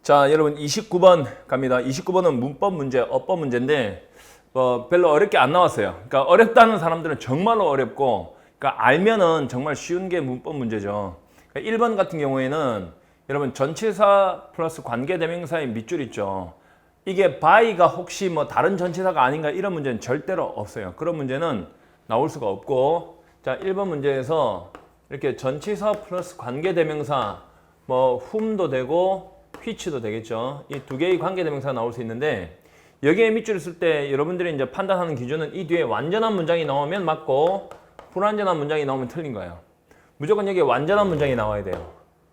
자, 여러분 29번 갑니다. 29번은 문법 문제, 어법 문제인데 별로 어렵게 안 나왔어요. 그러니까 어렵다는 사람들은 정말로 어렵고, 그러니까 알면은 정말 쉬운 게 문법 문제죠. 그러니까 1번 같은 경우에는 여러분 전치사 플러스 관계대명사의 밑줄 있죠. 이게 by가 혹시 뭐 다른 전치사가 아닌가, 이런 문제는 절대로 없어요. 그런 문제는 나올 수가 없고, 자 1번 문제에서 이렇게 전치사 플러스 관계대명사 뭐 whom도 되고 which도 되겠죠. 이 두 개의 관계대명사가 나올 수 있는데, 여기에 밑줄을 쓸 때 여러분들이 이제 판단하는 기준은 이 뒤에 완전한 문장이 나오면 맞고 불완전한 문장이 나오면 틀린 거예요. 무조건 여기에 완전한 문장이 나와야 돼요.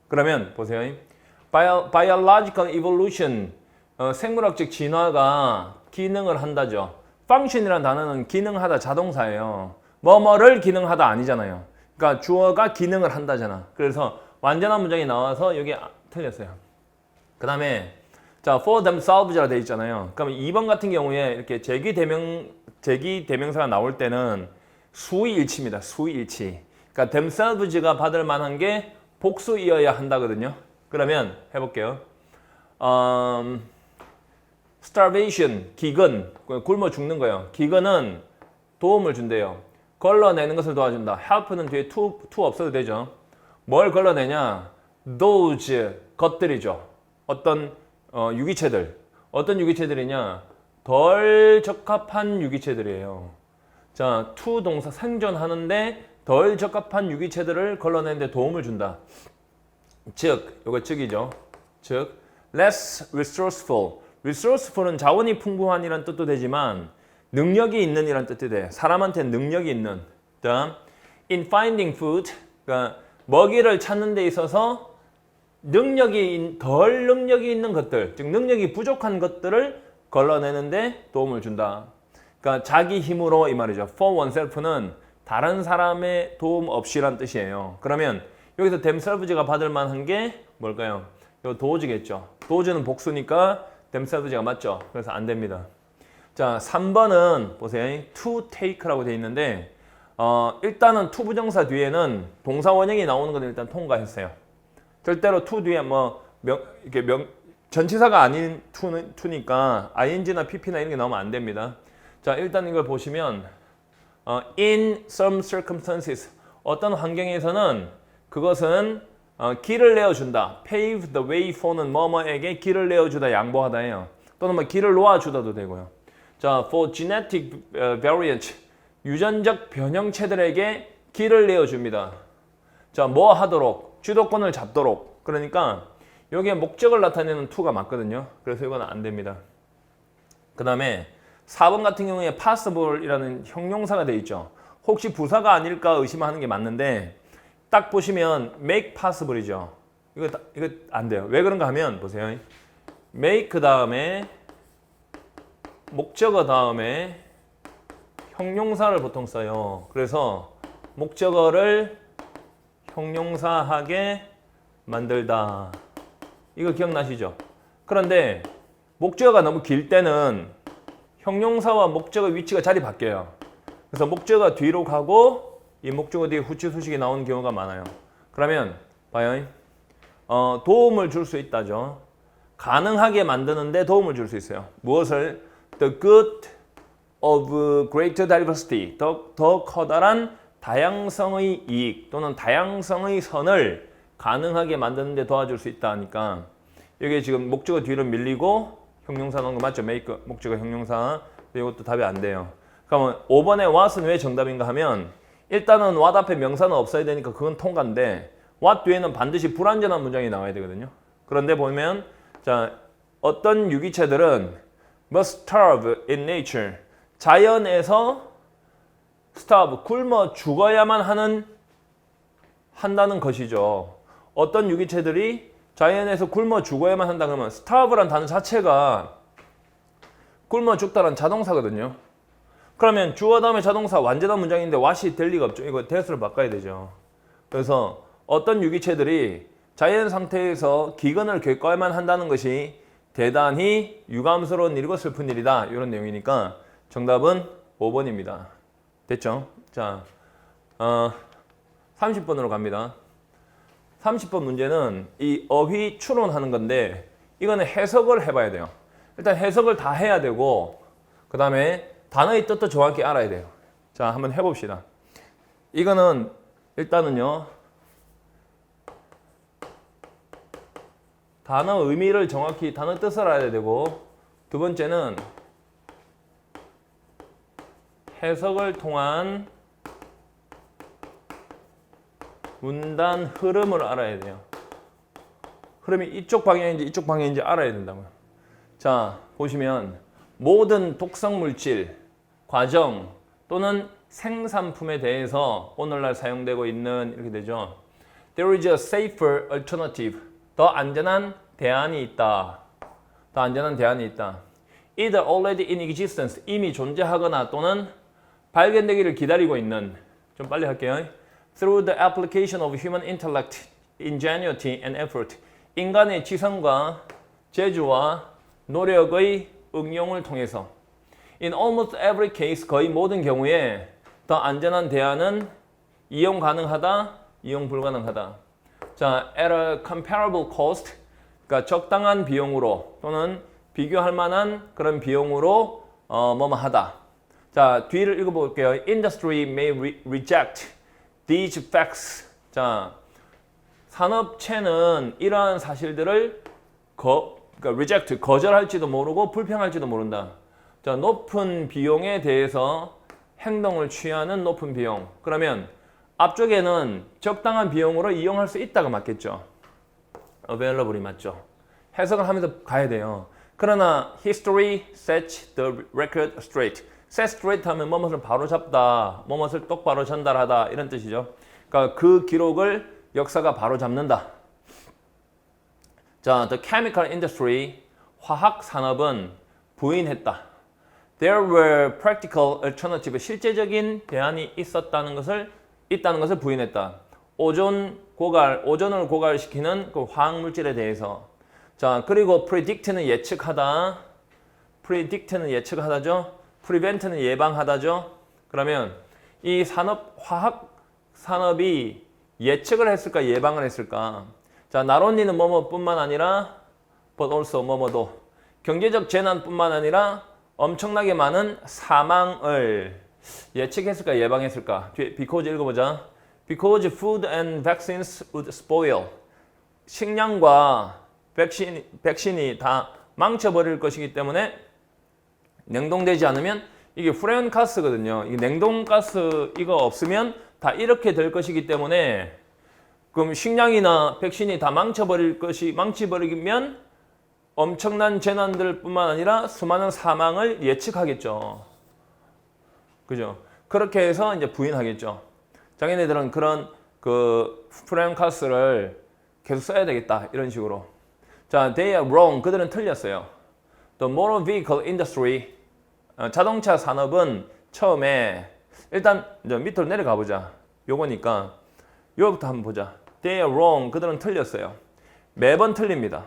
그러면 보세요. Biological evolution, 생물학적 진화가 기능을 한다죠. function이라는 단어는 기능하다 자동사예요. 뭐뭐를 기능하다 아니잖아요. 그러니까 주어가 기능을 한다잖아. 그래서 완전한 문장이 나와서 여기 틀렸어요. 그 다음에 자 for themselves라 되어 있잖아요. 그러면 2번 같은 경우에 이렇게 제기대명사가 나올 때는 수의일치입니다. 수의일치. 그러니까 themselves가 받을 만한 게 복수이어야 한다거든요. 그러면 해볼게요. starvation, 기근, 굶어 죽는 거예요. 기근은 도움을 준대요. 걸러내는 것을 도와준다. help는 뒤에 to 없어도 되죠. 뭘 걸러내냐? those, 것들이죠. 어떤 유기체들. 어떤 유기체들이냐? 덜 적합한 유기체들이에요. 자, to 동사 생존하는데 덜 적합한 유기체들을 걸러내는데 도움을 준다. 즉, 요거 즉이죠. 즉, less resourceful. resourceful은 자원이 풍부한이란 뜻도 되지만 능력이 있는 이란 뜻도 돼. 사람한테 능력이 있는. 다음, in finding food. 그러니까 먹이를 찾는 데 있어서 덜 능력이 있는 것들, 즉 능력이 부족한 것들을 걸러내는데 도움을 준다. 그러니까 자기 힘으로 이 말이죠. for oneself는 다른 사람의 도움 없이란 뜻이에요. 그러면 여기서 themselves가 받을 만한 게 뭘까요? 요 does겠죠. does는 복수니까 themselves가 맞죠. 그래서 안 됩니다. 자, 3번은 보세요. to take라고 되어 있는데 일단은 to 부정사 뒤에는 동사 원형이 나오는 건 일단 통과했어요. 절대로 to 뒤에 전치사가 아닌 to니까 ing나 pp나 이런 게 나오면 안 됩니다. 자, 일단 이걸 보시면 in some circumstances, 어떤 환경에서는 그것은 길을 내어준다. pave the way for는 뭐뭐에게 길을 내어주다, 양보하다예요. 또는 뭐 길을 놓아주다도 되고요. 자, for genetic variant, 유전적 변형체들에게 길을 내어줍니다. 자, 뭐 하도록? 주도권을 잡도록. 그러니까 여기에 목적을 나타내는 to가 맞거든요. 그래서 이건 안 됩니다. 그 다음에 4번 같은 경우에 possible이라는 형용사가 되어 있죠. 혹시 부사가 아닐까 의심하는 게 맞는데 딱 보시면 make possible이죠. 이거 안 돼요. 왜 그런가 하면 보세요. make 다음에 목적어 다음에 형용사를 보통 써요. 그래서 목적어를 형용사하게 만들다. 이거 기억나시죠? 그런데 목적어가 너무 길 때는 형용사와 목적어 위치가 자리 바뀌어요. 그래서 목적어가 뒤로 가고 이 목적어 뒤에 후치 수식이 나오는 경우가 많아요. 그러면 봐요. 도움을 줄 수 있다죠. 가능하게 만드는데 도움을 줄 수 있어요. 무엇을? The good of greater diversity. 더 커다란 다양성의 이익 또는 다양성의 선을 가능하게 만드는 데 도와줄 수 있다 하니까 여기 지금 목적어 뒤로 밀리고 형용사 넣은 거 맞죠? make 목적어 형용사. 이것도 답이 안 돼요. 그러면 5번에 what은 왜 정답인가 하면 일단은 what 앞에 명사는 없어야 되니까 그건 통과인데 what 뒤에는 반드시 불완전한 문장이 나와야 되거든요. 그런데 보면 자, 어떤 유기체들은 must starve in nature. 자연에서 starve, 굶어 죽어야만 한다는 것이죠. 어떤 유기체들이 자연에서 굶어 죽어야만 한다 그러면 starve란 단어 자체가 굶어 죽다란 자동사거든요. 그러면 주어 다음에 자동사 완전한 문장인데 what이 될 리가 없죠. 이거 대수를 바꿔야 되죠. 그래서 어떤 유기체들이 자연 상태에서 기근을 겪어야만 한다는 것이 대단히 유감스러운 일이고 슬픈 일이다. 이런 내용이니까 정답은 5번입니다. 됐죠? 자, 30번으로 갑니다. 30번 문제는 이 어휘 추론하는 건데 이거는 해석을 해봐야 돼요. 일단 해석을 다 해야 되고 그 다음에 단어의 뜻도 정확히 알아야 돼요. 자, 한번 해봅시다. 이거는 일단은요. 단어 의미를 정확히 단어 뜻을 알아야 되고 두 번째는 해석을 통한 문단 흐름을 알아야 돼요. 흐름이 이쪽 방향인지 이쪽 방향인지 알아야 된다고요. 자, 보시면 모든 독성 물질, 과정 또는 생산품에 대해서 오늘날 사용되고 있는 이렇게 되죠. There is a safer alternative. 더 안전한 대안이 있다. 더 안전한 대안이 있다. Either already in existence. 이미 존재하거나 또는 발견되기를 기다리고 있는. 좀 빨리 할게요. Through the application of human intellect, ingenuity and effort. 인간의 지성과 재주와 노력의 응용을 통해서 In almost every case, 거의 모든 경우에 더 안전한 대안은 이용 가능하다, 이용 불가능하다. 자, at a comparable cost, 그러니까 적당한 비용으로 또는 비교할 만한 그런 비용으로 뭐뭐 하다. 자, 뒤를 읽어볼게요. Industry may reject these facts. 자, 산업체는 이러한 사실들을 그러니까 reject, 거절할지도 모르고 불평할지도 모른다. 자, 높은 비용에 대해서 행동을 취하는 높은 비용. 그러면 앞쪽에는 적당한 비용으로 이용할 수 있다가 맞겠죠. available이 맞죠. 해석을 하면서 가야 돼요. 그러나 history sets the record straight. set straight 하면 뭐뭇을 바로 잡다, 뭐뭇을 똑바로 전달하다 이런 뜻이죠. 그러니까 그 기록을 역사가 바로 잡는다. 자, the chemical industry, 화학 산업은 부인했다. There were practical alternatives, 실제적인 대안이 있다는 것을 부인했다. 오존을 고갈시키는 그 화학 물질에 대해서. 자, 그리고 predict는 예측하다. predict는 예측하다죠. prevent는 예방하다죠. 그러면 이 화학 산업이 예측을 했을까, 예방을 했을까? 자, not only는 뭐뭐뿐만 아니라 but also 뭐뭐도 경제적 재난뿐만 아니라 엄청나게 많은 사망을 예측했을까, 예방했을까? 뒤에 because 읽어보자. Because food and vaccines would spoil. 식량과 백신이 다 망쳐버릴 것이기 때문에 냉동되지 않으면 이게 프레온 가스거든요. 이게 냉동가스 이거 없으면 다 이렇게 될 것이기 때문에 그럼 식량이나 백신이 다 망쳐버리면 엄청난 재난들 뿐만 아니라 수많은 사망을 예측하겠죠. 그죠? 그렇게 해서 이제 부인하겠죠. 자기네들은 그런 그 프레온 가스를 계속 써야 되겠다. 이런 식으로. 자, they are wrong. 그들은 틀렸어요. The motor vehicle industry, 자동차 산업은 처음에 일단 이제 밑으로 내려가 보자. 요거니까 요거부터 한번 보자. They are wrong. 그들은 틀렸어요. 매번 틀립니다.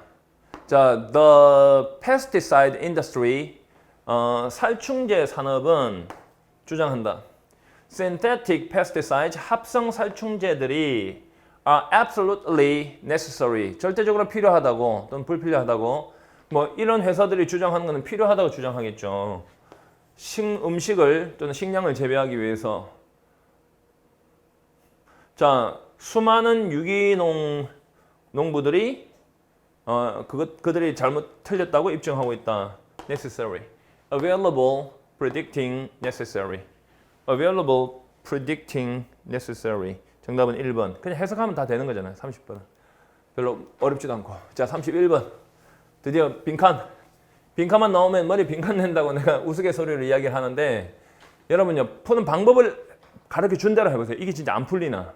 자, the pesticide industry, 살충제 산업은 주장한다. Synthetic pesticides, 합성 살충제들이 are absolutely necessary, 절대적으로 필요하다고 또는 불필요하다고 뭐 이런 회사들이 주장하는 것은 필요하다고 주장하겠죠. 음식을 또는 식량을 재배하기 위해서. 자, 수많은 유기농 농부들이 그들이 잘못 틀렸다고 입증하고 있다. necessary, available, predicting, necessary, available, predicting, necessary. 정답은 1번. 그냥 해석하면 다 되는 거잖아요. 30번. 별로 어렵지도 않고. 자, 31번. 드디어 빈칸만 나오면 머리 빈칸 낸다고 내가 우스갯소리로 이야기를 하는데 여러분요, 푸는 방법을 가르쳐 준 대로 해보세요. 이게 진짜 안 풀리나?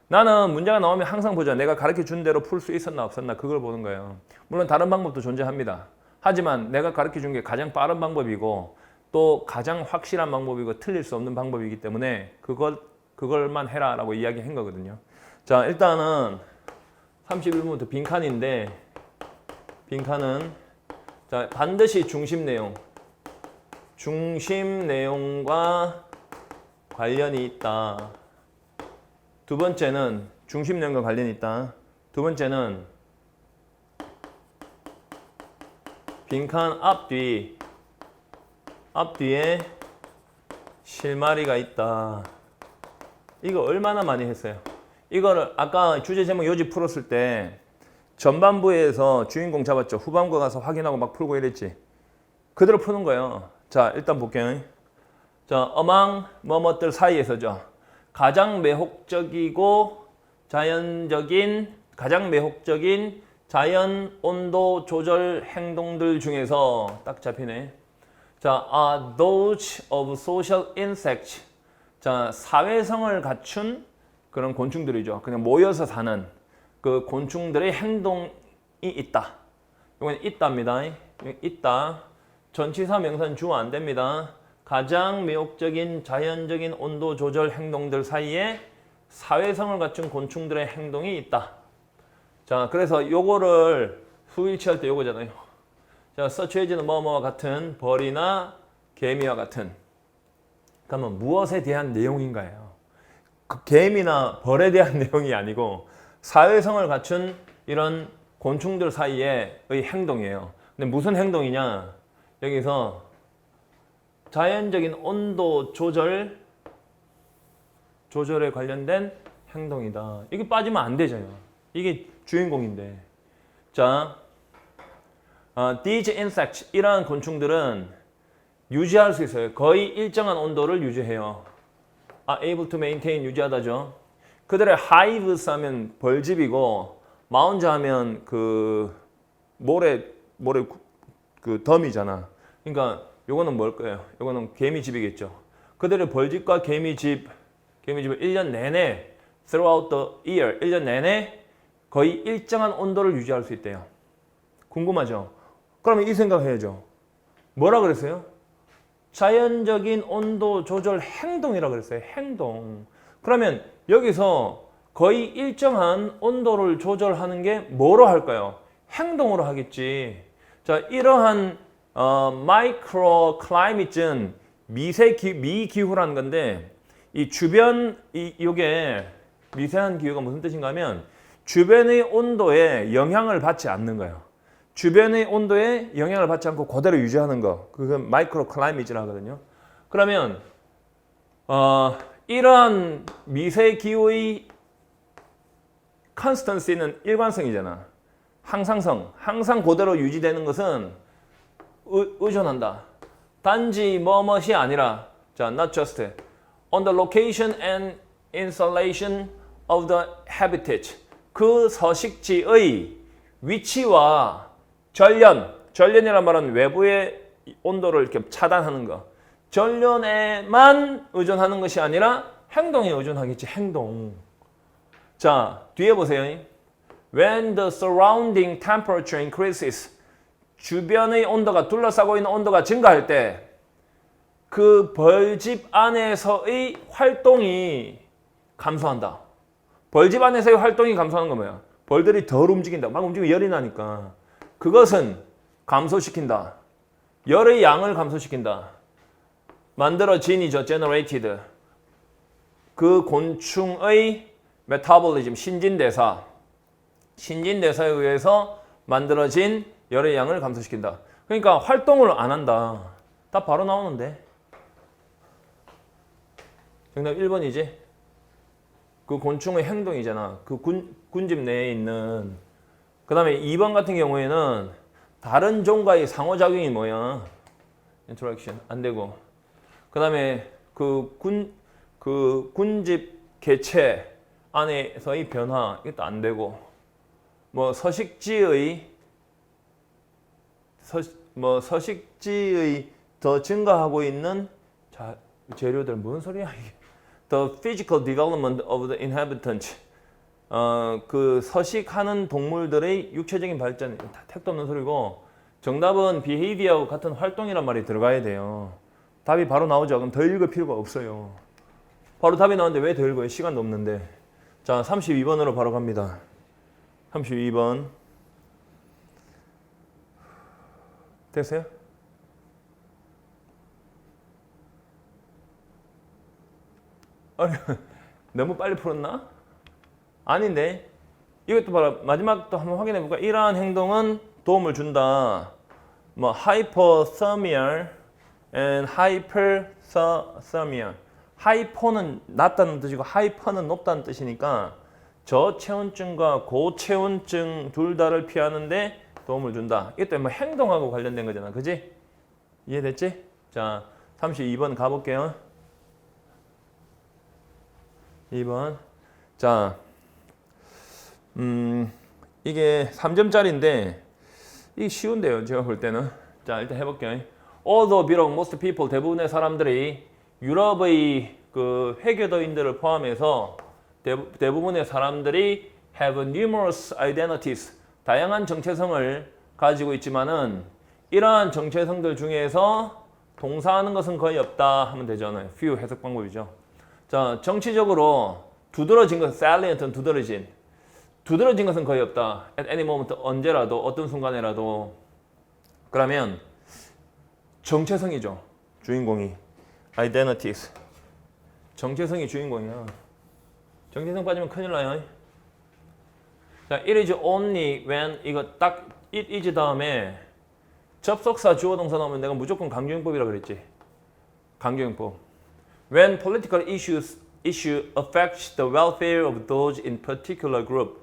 나는 문제가 나오면 항상 보자. 내가 가르쳐 준 대로 풀 수 있었나 없었나 그걸 보는 거예요. 물론 다른 방법도 존재합니다. 하지만 내가 가르쳐 준 게 가장 빠른 방법이고 또 가장 확실한 방법이고 틀릴 수 없는 방법이기 때문에 그걸만 해라라고 이야기한 거거든요. 자, 일단은 31분부터 빈칸인데 빈칸은 자, 반드시 중심 내용과 관련이 있다. 두 번째는 중심 내용과 관련이 있다. 두 번째는 빈칸 앞뒤에 실마리가 있다. 이거 얼마나 많이 했어요? 이거를 아까 주제 제목 요지 풀었을 때 전반부에서 주인공 잡았죠. 후반부 가서 확인하고 막 풀고 이랬지. 그대로 푸는 거예요. 자, 일단 볼게요. 자, among 뭐뭐들 사이에서죠. 가장 매혹적이고 가장 매혹적인 자연 온도 조절 행동들 중에서 딱 잡히네. 자, are those of social insects. 자, 사회성을 갖춘 그런 곤충들이죠. 그냥 모여서 사는 그 곤충들의 행동이 있다. 이건 있답니다. 있다. 전치사 명사는 주어 안 됩니다. 가장 매혹적인 자연적인 온도 조절 행동들 사이에 사회성을 갖춘 곤충들의 행동이 있다. 자, 그래서 요거를 수일치할 때 요거잖아요. 자, such as는 뭐뭐와 같은 벌이나 개미와 같은. 그러면 무엇에 대한 내용인가요? 그 개미나 벌에 대한 내용이 아니고 사회성을 갖춘 이런 곤충들 사이의 행동이에요. 근데 무슨 행동이냐? 여기서 자연적인 온도 조절에 관련된 행동이다. 이게 빠지면 안 되잖아요. 이게 주인공인데. 자, these insects, 이러한 곤충들은 유지할 수 있어요. 거의 일정한 온도를 유지해요. able to maintain, 유지하다죠. 그들의 hives 하면 벌집이고, mounds 하면 그 모래 그 덤이잖아. 그러니까 요거는 뭘 거예요? 요거는 개미집이겠죠. 그들의 벌집과 개미집을 1년 내내 throughout the year, 1년 내내 거의 일정한 온도를 유지할 수 있대요. 궁금하죠? 그러면 이 생각해야죠. 뭐라 그랬어요? 자연적인 온도 조절 행동이라 그랬어요. 행동. 그러면 여기서 거의 일정한 온도를 조절하는 게 뭐로 할까요? 행동으로 하겠지. 자, 이러한 마이크로 클라이밋은 미기후라는 건데, 이 주변 요게 미세한 기후가 무슨 뜻인가 하면 주변의 온도에 영향을 받지 않는 거예요. 주변의 온도에 영향을 받지 않고 그대로 유지하는 거. 그건 마이크로 클라이밋이라 하거든요. 그러면 이러한 미세 기후의 컨스턴시는 일관성이잖아. 항상성. 항상 그대로 유지되는 것은 의존한다. 단지 뭐뭇이 아니라, 자, not just on the location and installation of the habitat. 그 서식지의 위치와 전련이란 말은 외부의 온도를 이렇게 차단하는 거. 전련에만 의존하는 것이 아니라 행동에 의존하겠지. 행동. 자, 뒤에 보세요. When the surrounding temperature increases, 주변의 온도가, 둘러싸고 있는 온도가 증가할 때 그 벌집 안에서의 활동이 감소한다. 벌집 안에서의 활동이 감소하는 건 뭐야? 벌들이 덜 움직인다. 막 움직이면 열이 나니까. 그것은 감소시킨다. 열의 양을 감소시킨다. 만들어진이죠. generated. 그 곤충의 metabolism, 신진대사에 의해서 만들어진 열의 양을 감소시킨다. 그러니까 활동을 안 한다. 다 바로 나오는데. 정답 1번이지. 그 곤충의 행동이잖아. 그 군집 내에 있는. 그 다음에 2번 같은 경우에는 다른 종과의 상호작용이 뭐야? interaction 안 되고. 그 다음에 그 군집 개체 안에서의 변화 이것도 안 되고. 뭐 서식지의 더 증가하고 있는 재료들 무슨 소리야 이게? The physical development of the inhabitant. 그 서식하는 동물들의 육체적인 발전, 다 택도 없는 소리고. 정답은 behavior하고 같은 활동이란 말이 들어가야 돼요. 답이 바로 나오죠. 그럼 더 읽을 필요가 없어요. 바로 답이 나오는데 왜 더 읽어요? 시간도 없는데. 자, 32번으로 바로 갑니다. 32번. 됐어요? 아니, 너무 빨리 풀었나? 아닌데. 이것도 봐라. 마지막도 한번 확인해 볼까? 이러한 행동은 도움을 준다. 뭐 hypothermia and hyperthermia. 하이퍼는 낮다는 뜻이고 하이퍼는 높다는 뜻이니까 저체온증과 고체온증 둘 다를 피하는데 도움을 준다. 이때 뭐 행동하고 관련된 거잖아. 그지? 이해됐지? 자, 32번 가볼게요. 2번. 자, 이게 3점짜리인데 이게 쉬운데요. 제가 볼 때는. 자, 일단 해볼게요. Although 비록 most people 대부분의 사람들이 유럽의 그 회교도인들을 포함해서 대부분의 사람들이 have numerous identities 다양한 정체성을 가지고 있지만은 이러한 정체성들 중에서 동사하는 것은 거의 없다 하면 되잖아요. few 해석 방법이죠. 자, 정치적으로 두드러진 것은 salient은 두드러진 것은 거의 없다. at any moment 언제라도 어떤 순간에라도. 그러면 정체성이죠. 주인공이 identities. 정체성이 주인공이야. 정체성 빠지면 큰일 나요. 자, it is only when 이거 딱 it is 다음에 접속사 주어 동사 나오면 내가 무조건 강조용법이라 그랬지. 강조용법. When political issue affects the welfare of those in particular group.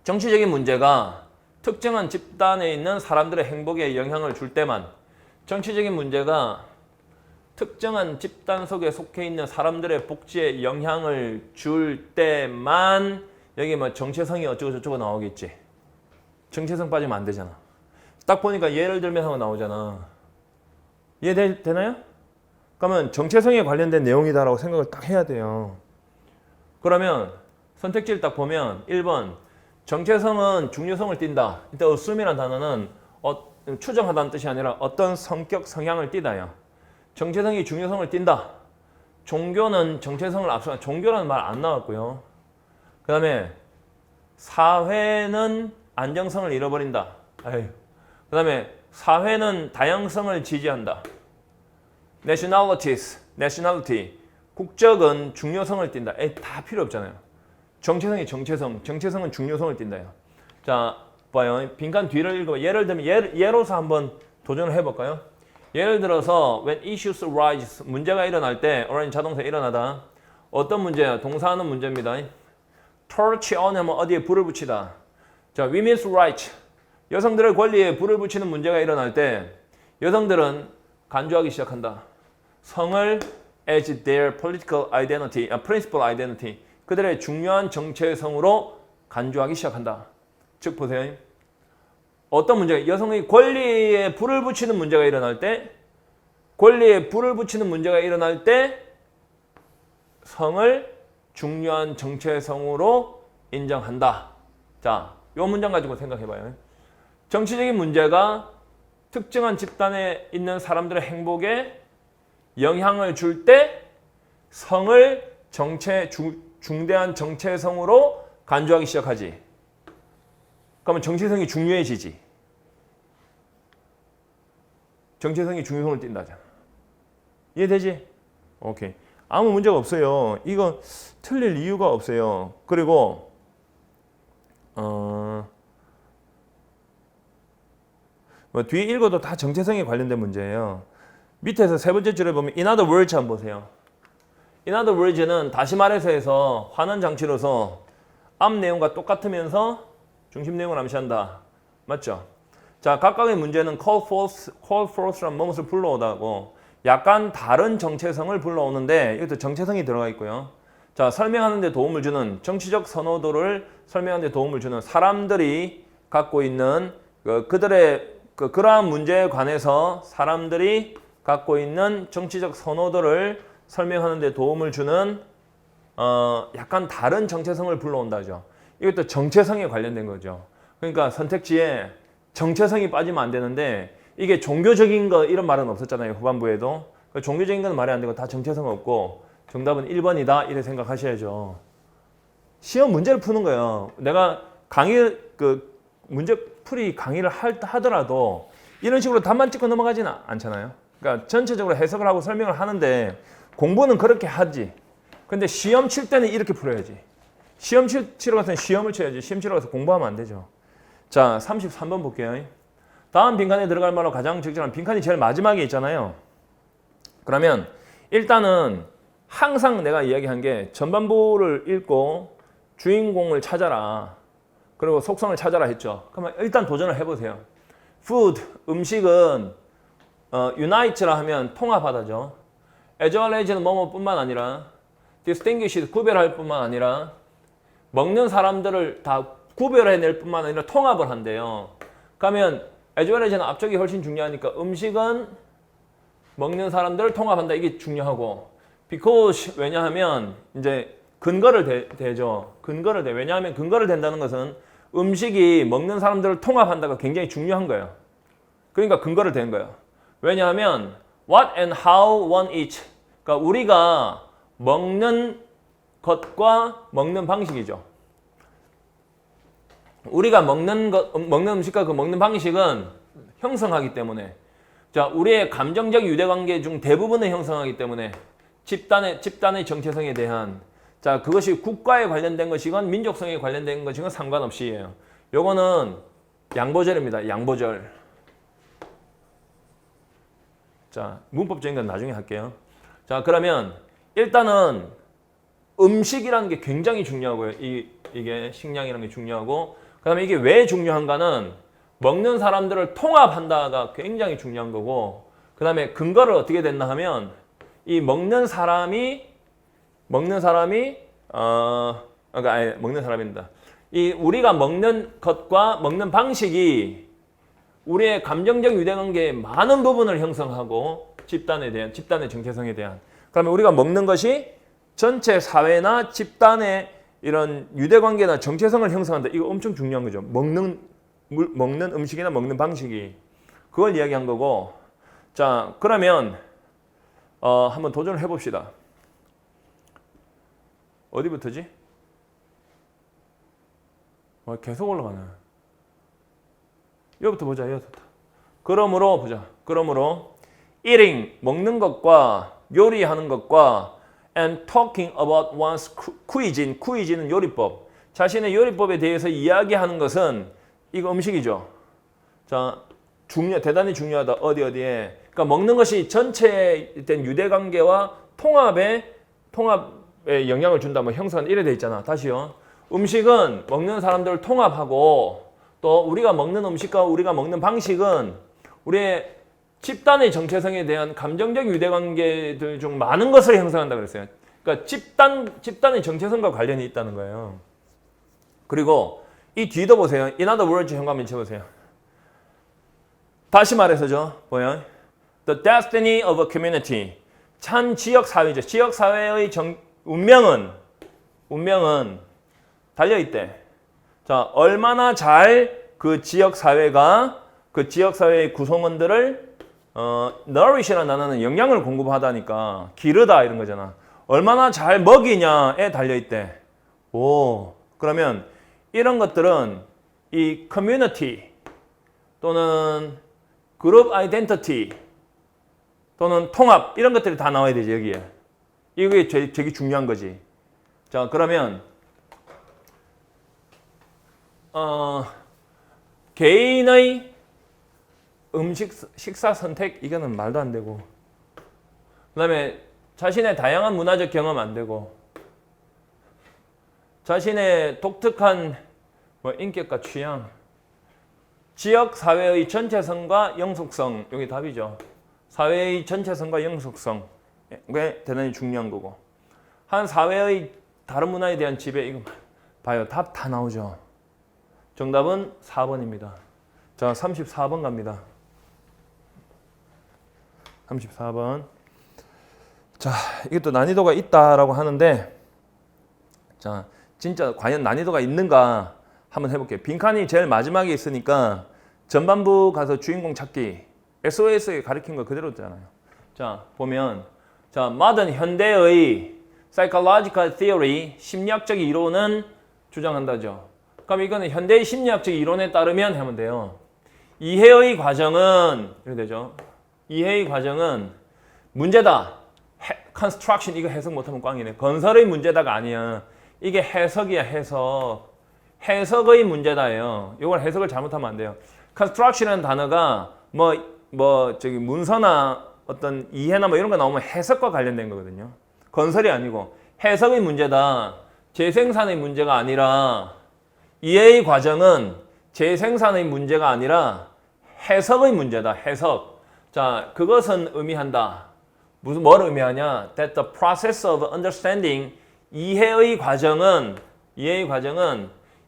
정치적인 문제가 특정한 집단에 있는 사람들의 행복에 영향을 줄 때만, 정치적인 문제가 특정한 집단 속에 속해 있는 사람들의 복지에 영향을 줄 때만 여기 뭐 정체성이 어쩌고 저쩌고 나오겠지. 정체성 빠지면 안 되잖아. 딱 보니까 예를 들면 하고 나오잖아. 이해되나요? 그러면 정체성에 관련된 내용이다라고 생각을 딱 해야 돼요. 그러면 선택지를 딱 보면 1번 정체성은 중요성을 띈다. 이때 assume이라는 단어는 추정하다는 뜻이 아니라 어떤 성격, 성향을 띠다요. 정체성이 중요성을 띈다. 종교는 정체성을 앞서, 종교라는 말 안 나왔고요. 그 다음에 사회는 안정성을 잃어버린다. 그 다음에 사회는 다양성을 지지한다. nationality, 국적은 중요성을 띈다. 다 필요 없잖아요. 정체성이 정체성은 중요성을 띈다요. 자, 봐요. 빈칸 뒤를 읽어봐. 예를 들면 예로서 한번 도전을 해볼까요? 예를 들어서 when issues arise, 문제가 일어날 때, arise 자동사 일어나다. 어떤 문제야? 동사하는 문제입니다. torch on 하면 어디에 불을 붙이다. 자, women's rights, 여성들의 권리에 불을 붙이는 문제가 일어날 때 여성들은 간주하기 시작한다. 성을 as their political identity, principal identity, 그들의 중요한 정체성으로 간주하기 시작한다. 즉 보세요. 어떤 문제가 여성의 권리에 불을 붙이는 문제가 일어날 때, 권리에 불을 붙이는 문제가 일어날 때 성을 중요한 정체성으로 인정한다. 자, 이 문장 가지고 생각해봐요. 정치적인 문제가 특정한 집단에 있는 사람들의 행복에 영향을 줄 때 성을 중대한 정체성으로 간주하기 시작하지. 그러면 정체성이 중요해지지. 정체성이 중요성을 띈다잖아. 이해되지? 오케이. 아무 문제가 없어요. 이거 틀릴 이유가 없어요. 그리고 뭐 뒤에 읽어도 다 정체성에 관련된 문제예요. 밑에서 세 번째 줄에 보면 in other words 한번 보세요. in other words는 다시 말해서에서 환원 장치로서 앞 내용과 똑같으면서 중심 내용을 암시한다. 맞죠? 자, 각각의 문제는 call forth란 무엇을 불러오다고 약간 다른 정체성을 불러오는데 이것도 정체성이 들어가 있고요. 자, 설명하는 데 도움을 주는 정치적 선호도를 설명하는 데 도움을 주는 사람들이 갖고 있는 그들의 그러한 문제에 관해서 사람들이 갖고 있는 정치적 선호도를 설명하는 데 도움을 주는 약간 다른 정체성을 불러온다죠. 이것도 정체성에 관련된 거죠. 그러니까 선택지에 정체성이 빠지면 안 되는데 이게 종교적인 거 이런 말은 없었잖아요. 후반부에도. 종교적인 건 말이 안 되고 다 정체성 없고 정답은 1번이다 이렇게 생각하셔야죠. 시험 문제를 푸는 거예요. 내가 문제 풀이 강의를 하더라도 이런 식으로 답만 찍고 넘어가지는 않잖아요. 그러니까 전체적으로 해석을 하고 설명을 하는데 공부는 그렇게 하지. 근데 시험 칠 때는 이렇게 풀어야지. 시험 치러 가서 시험을 쳐야지. 시험 치러 가서 공부하면 안 되죠. 자, 33번 볼게요. 다음 빈칸에 들어갈 말로 가장 적절한 빈칸이 제일 마지막에 있잖아요. 그러면 일단은 항상 내가 이야기한 게 전반부를 읽고 주인공을 찾아라. 그리고 속성을 찾아라 했죠. 그러면 일단 도전을 해보세요. food, 음식은 unite라 하면 통합하다죠. as well as는 뭐뭐뿐만 아니라 distinguished, 구별할 뿐만 아니라 먹는 사람들을 다 구별해낼 뿐만 아니라 통합을 한대요. 그러면 as well as는 앞쪽이 훨씬 중요하니까 음식은 먹는 사람들을 통합한다. 이게 중요하고 because 왜냐하면 이제 근거를 대죠. 근거를 대. 왜냐하면 근거를 댄다는 것은 음식이 먹는 사람들을 통합한다가 굉장히 중요한 거예요. 그러니까 근거를 댄 거예요. 왜냐하면 what and how one eats. 그러니까 우리가 먹는 것과 먹는 방식이죠. 우리가 먹는 음식과 그 먹는 방식은 형성하기 때문에 자, 우리의 감정적 유대관계 중 대부분을 형성하기 때문에 집단의 정체성에 대한 자, 그것이 국가에 관련된 것이건 민족성에 관련된 것이건 상관없이에요. 요거는 양보절입니다. 양보절. 자, 문법적인 건 나중에 할게요. 자, 그러면 일단은 음식이라는 게 굉장히 중요하고요. 이게 식량이라는 게 중요하고 그 다음에 이게 왜 중요한가는 먹는 사람들을 통합한다가 굉장히 중요한 거고 그 다음에 근거를 어떻게 됐나 하면 이 먹는 사람이 먹는 사람입니다. 이 우리가 먹는 것과 먹는 방식이 우리의 감정적 유대관계의 많은 부분을 형성하고 집단의 정체성에 대한 그러면 우리가 먹는 것이 전체 사회나 집단의 이런 유대관계나 정체성을 형성한다. 이거 엄청 중요한 거죠. 먹는 음식이나 먹는 방식이 그걸 이야기한 거고 자 그러면 한번 도전을 해봅시다. 어디부터지? 계속 올라가네. 여기부터 보자. 여기부터. 그러므로 eating 먹는 것과 요리하는 것과 and talking about one's cuisine은 요리법. 자신의 요리법에 대해서 이야기하는 것은 이거 음식이죠. 자, 대단히 중요하다. 어디에. 그러니까 먹는 것이 전체된 유대관계와 통합에 영향을 준다. 뭐 형성한 이래 돼 있잖아. 다시요. 음식은 먹는 사람들을 통합하고 또 우리가 먹는 음식과 우리가 먹는 방식은 우리의 집단의 정체성에 대한 감정적 유대관계들 중 많은 것을 형성한다 그랬어요. 그러니까 집단의 정체성과 관련이 있다는 거예요. 그리고 이 뒤도 보세요. In other words 현관면 쳐보세요. 다시 말해서죠. 뭐야? The destiny of a community. 참 지역사회죠. 지역사회의 운명은 달려있대. 자, 얼마나 잘 그 지역사회가 그 지역사회의 구성원들을 nourish라는 단어는 영양을 공급하다니까 기르다 이런 거잖아. 얼마나 잘 먹이냐에 달려있대. 오, 그러면 이런 것들은 이 커뮤니티 또는 그룹 아이덴티티 또는 통합 이런 것들이 다 나와야 되지 여기에. 이게 되게 중요한 거지. 자, 그러면 개인의 식사 선택 이거는 말도 안 되고 그 다음에 자신의 다양한 문화적 경험 안 되고 자신의 독특한 인격과 취향 지역 사회의 전체성과 영속성 여기 답이죠. 사회의 전체성과 영속성 게 대단히 중요한 거고 한 사회의 다른 문화에 대한 지배 이거 봐요. 답 다 나오죠. 정답은 4번입니다. 자, 34번 갑니다. 34번. 자, 이것도 난이도가 있다라고 하는데 자, 진짜 과연 난이도가 있는가 한번 해볼게요. 빈칸이 제일 마지막에 있으니까 전반부 가서 주인공 찾기 SOS에 가르친 거 그대로잖아요. 자, 보면 자, modern 현대의 psychological theory 심리학적 이론은 주장한다죠. 그럼 이거는 현대의 심리학적 이론에 따르면 하면 돼요. 이해의 과정은 이렇게 되죠. 이해의 과정은 문제다. construction 이거 해석 못하면 꽝이네. 건설의 문제다가 아니야. 이게 해석이야. 해석의 문제다예요. 이걸 해석을 잘못하면 안 돼요. construction이라는 단어가 저기 문서나 어떤 이해나 뭐 이런 거 나오면 해석과 관련된 거거든요. 건설이 아니고 해석의 문제다. 재생산의 문제가 아니라 이해의 과정은 재생산의 문제가 아니라 해석의 문제다. 해석. 자, 그것은 의미한다. 뭘 의미하냐? That the process of understanding 이해의 과정은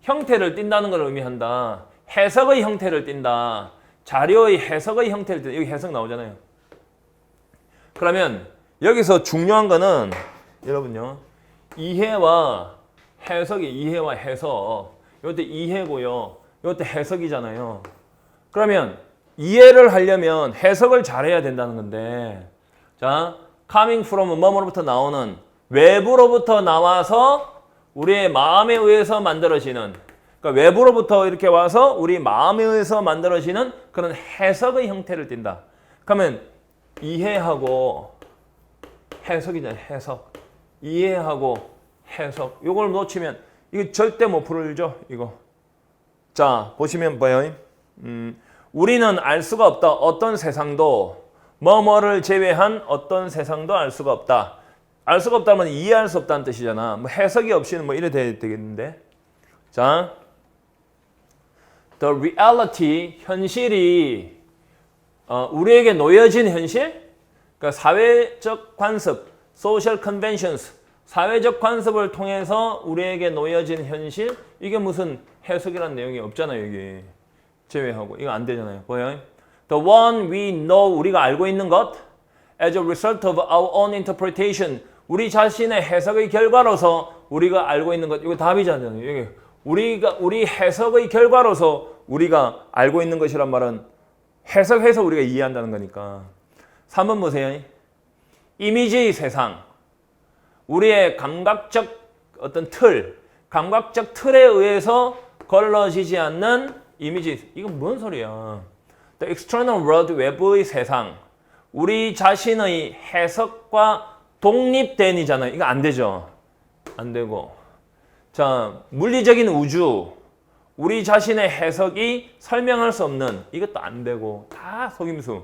형태를 띈다는 걸 의미한다. 해석의 형태를 띈다. 자료의 해석의 형태를 띈다. 여기 해석 나오잖아요. 그러면 여기서 중요한 거는 여러분요. 이해와 해석. 이것도 이해고요. 이것도 해석이잖아요. 그러면 이해를 하려면 해석을 잘해야 된다는 건데 자, coming from 뭐뭐로부터 나오는 외부로부터 나와서 우리의 마음에 의해서 만들어지는 그러니까 외부로부터 이렇게 와서 우리 마음에 의해서 만들어지는 그런 해석의 형태를 띈다. 그러면 이해하고 해석이잖아요. 해석. 이해하고 해석. 이걸 놓치면 이거 절대 못 풀죠. 이거. 자, 보시면 봐요. 우리는 알 수가 없다. 어떤 세상도 뭐뭐를 제외한 어떤 세상도 알 수가 없다. 알 수가 없다면 이해할 수 없다는 뜻이잖아. 뭐 해석이 없이는 뭐 이래 되겠는데. 자, the reality 현실이 우리에게 놓여진 현실, 그러니까 사회적 관습, social conventions, 사회적 관습을 통해서 우리에게 놓여진 현실, 이게 무슨 해석이라는 내용이 없잖아요. 여기 제외하고 이거 안 되잖아요. 보여요? The one we know, 우리가 알고 있는 것, as a result of our own interpretation, 우리 자신의 해석의 결과로서 우리가 알고 있는 것, 이거 답이잖아요. 여기 우리 해석의 결과로서 우리가 알고 있는 것이란 말은 해석해서 우리가 이해한다는 거니까. 3번 보세요. 이미지의 세상. 우리의 감각적 어떤 감각적 틀에 의해서 걸러지지 않는 이미지. 이건 뭔 소리야? The external world, 외부의 세상. 우리 자신의 해석과 독립된이잖아요. 이거 안 되죠. 안 되고. 자, 물리적인 우주. 우리 자신의 해석이 설명할 수 없는 이것도 안 되고 다 속임수.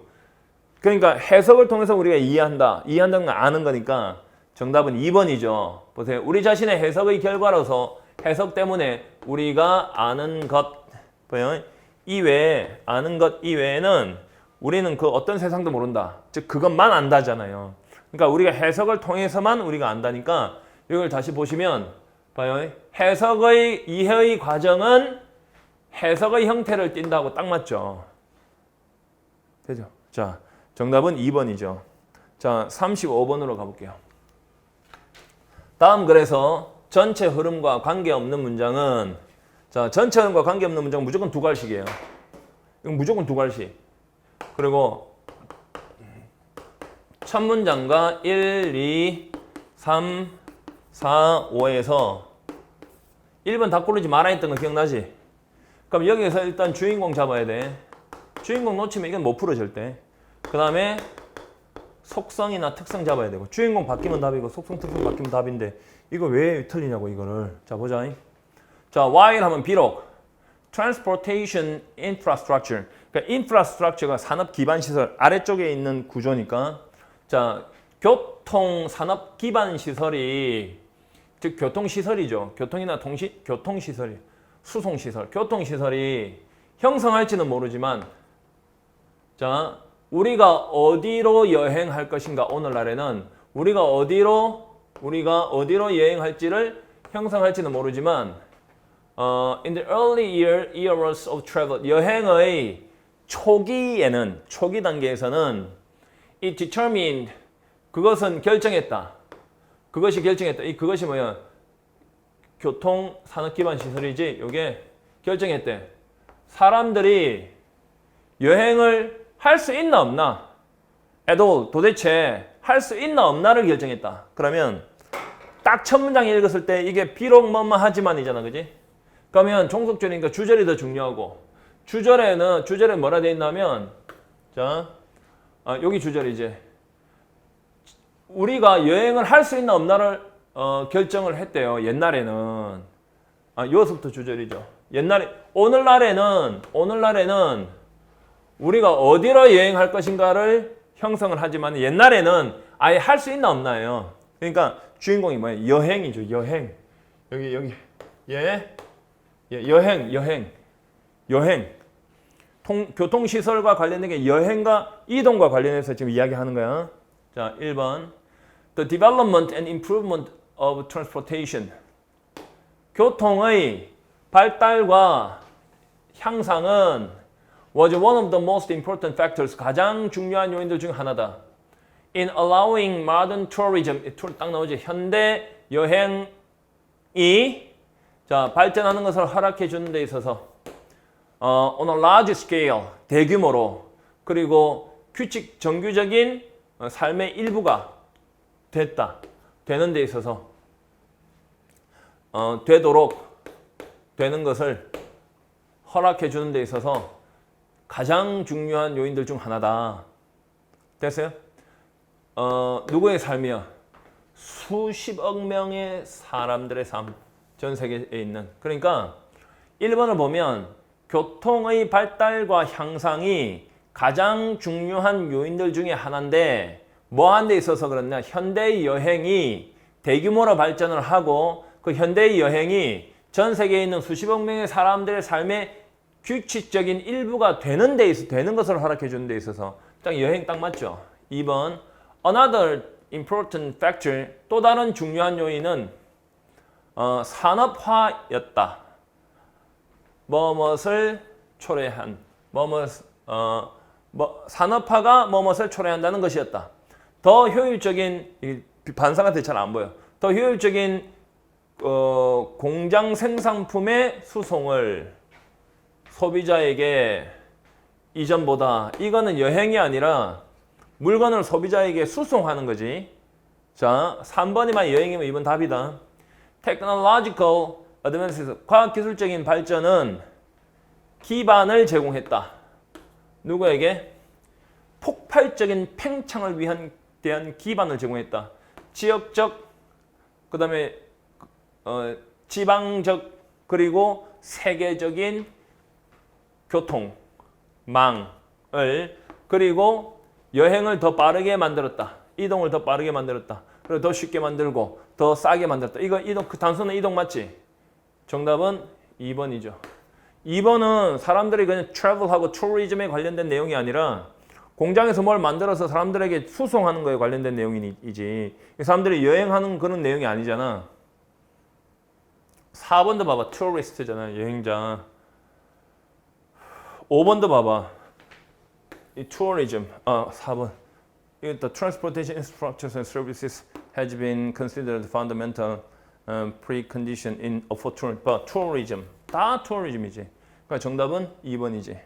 그러니까 해석을 통해서 우리가 이해한다. 이해한다는 건 아는 거니까 정답은 2번이죠. 보세요. 우리 자신의 해석의 결과로서 해석 때문에 우리가 아는 것 보여요? 이외에 아는 것 이외에는 우리는 그 어떤 세상도 모른다. 즉 그것만 안다잖아요. 그러니까 우리가 해석을 통해서만 우리가 안다니까 이걸 다시 보시면 봐요. 해석의 이해의 과정은 해석의 형태를 띈다고 딱 맞죠. 되죠? 자, 정답은 2번이죠. 자, 35번으로 가볼게요. 다음 그래서 전체 흐름과 관계없는 문장은 자, 전체 흐름과 관계없는 문장은 무조건 두 갈씩이에요. 이건 무조건 두 갈씩. 그리고 첫 문장과 1, 2, 3, 4, 5에서 1번 다 고르지 말아 했던 거 기억나지? 그럼 여기에서 일단 주인공 잡아야 돼. 주인공 놓치면 이건 못 풀어 절대. 그 다음에 속성이나 특성 잡아야 되고 주인공 바뀌면 답이고 속성, 특성 바뀌면 답인데 이거 왜 틀리냐고 이거를. 자, 보자. 자, while 하면 비록 transportation infrastructure 그러니까 infrastructure가 산업 기반 시설 아래쪽에 있는 구조니까 자, 교통 산업 기반 시설이 즉 교통시설이죠. 교통이나 교통시설이 수송시설, 교통시설이 형성할지는 모르지만 자, 우리가 어디로 여행할 것인가 오늘날에는 우리가 어디로 여행할지를 형성할지는 모르지만 in the early years of travel 여행의 초기 단계에서는 it determined 그것은 결정했다. 그것이 뭐야? 교통 산업 기반 시설이지. 요게 결정했대. 사람들이 여행을 할 수 있나 없나? 도대체 할 수 있나 없나를 결정했다. 그러면 딱 첫 문장 읽었을 때 이게 비록 뭐뭐 하지만이잖아. 그지? 그러면 종속절이니까 주절이 더 중요하고 주절에 뭐라 돼 있냐면 자, 여기 주절이지. 우리가 여행을 할 수 있나 없나를 결정을 했대요. 옛날에는. 여기서부터 주절이죠. 옛날에 오늘날에는 우리가 어디로 여행할 것인가를 형성을 하지만 옛날에는 아예 할 수 있나 없나요? 그러니까 주인공이 뭐예요? 여행이죠. 여행. 여기 여행. 교통시설과 관련된 게 여행과 이동과 관련해서 지금 이야기하는 거야. 자, 1번. The development and improvement of transportation. 교통의 발달과 향상은 was one of the most important factors. 가장 중요한 요인들 중 하나다. In allowing modern tourism. 딱 나오죠. 현대 여행이 자, 발전하는 것을 허락해 주는 데 있어서 on a large scale, 대규모로 그리고 규칙, 정규적인 삶의 일부가 되는 데 있어서 되도록 되는 것을 허락해 주는 데 있어서 가장 중요한 요인들 중 하나다. 됐어요? 누구의 삶이요? 수십억 명의 사람들의 삶, 전 세계에 있는. 그러니까 1번을 보면 교통의 발달과 향상이 가장 중요한 요인들 중에 하나인데 뭐 한 데 있어서 그렇냐? 현대의 여행이 대규모로 발전을 하고 그 현대의 여행이 전 세계에 있는 수십억 명의 사람들의 삶의 규칙적인 일부가 되는 것을 허락해 주는 데 있어서 딱 여행 딱 맞죠? 2번 Another important factor, 또 다른 중요한 요인은 산업화였다. 뭐뭇을 초래한 산업화가 뭐뭇을 초래한다는 것이었다. 더 효율적인 반사 같아 잘 안 보여. 더 효율적인 공장 생산품의 수송을 소비자에게 이전보다 이거는 여행이 아니라 물건을 소비자에게 수송하는 거지. 자, 3번이만 여행이면 2번 답이다. Technological advances, 과학기술적인 발전은 기반을 제공했다. 누구에게? 폭발적인 팽창을 대한 기반을 제공했다. 지역적, 그 다음에 지방적, 그리고 세계적인 교통망을, 그리고 여행을 더 빠르게 만들었다. 이동을 더 빠르게 만들었다. 그리고 더 쉽게 만들고 더 싸게 만들었다. 이거 이동, 그 단순한 이동 맞지? 정답은 2번이죠. 2번은 사람들이 그냥 travel하고 tourism에 관련된 내용이 아니라 공장에서 뭘 만들어서 사람들에게 수송하는 거에 관련된 내용이지. 사람들이 여행하는 그런 내용이 아니잖아. 4번도 봐봐. tourist잖아. 여행자. 5번도 봐봐. 이 tourism. 4번. The transportation infrastructures and services has been considered fundamental precondition in for tourism. 다 tourism이지. 그러니까 정답은 2번이지.